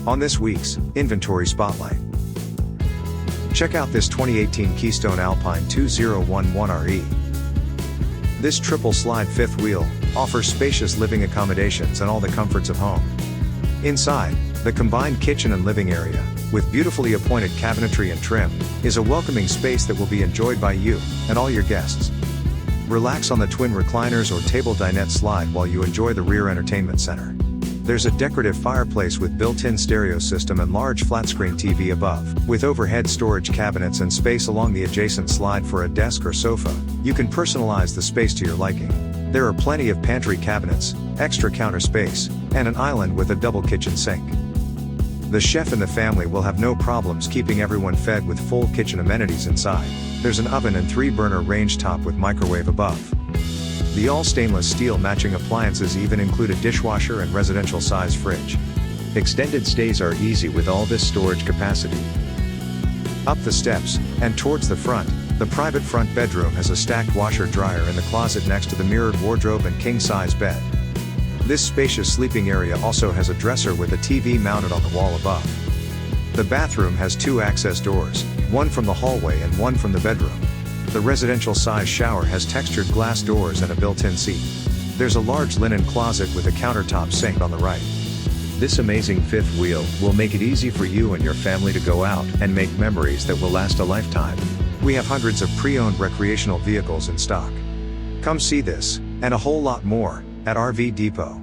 On this week's Inventory Spotlight, check out this 2018 Keystone Alpine 2011RE. This triple slide fifth wheel offers spacious living accommodations and all the comforts of home. Inside, the combined kitchen and living area, with beautifully appointed cabinetry and trim, is a welcoming space that will be enjoyed by you and all your guests. Relax on the twin recliners or table dinette slide while you enjoy the rear entertainment center. There's a decorative fireplace with built-in stereo system and large flat-screen TV above, with overhead storage cabinets and space along the adjacent slide for a desk or sofa. You can personalize the space to your liking. There are plenty of pantry cabinets, extra counter space, and an island with a double kitchen sink. The chef and the family will have no problems keeping everyone fed with full kitchen amenities inside. There's an oven and 3-burner range top with microwave above. The all-stainless steel matching appliances even include a dishwasher and residential-size fridge. Extended stays are easy with all this storage capacity. Up the steps, and towards the front, the private front bedroom has a stacked washer-dryer in the closet next to the mirrored wardrobe and king-size bed. This spacious sleeping area also has a dresser with a TV mounted on the wall above. The bathroom has 2 access doors, one from the hallway and one from the bedroom. The residential-size shower has textured glass doors and a built-in seat. There's a large linen closet with a countertop sink on the right. This amazing fifth wheel will make it easy for you and your family to go out and make memories that will last a lifetime. We have hundreds of pre-owned recreational vehicles in stock. Come see this, and a whole lot more, at RV Depot.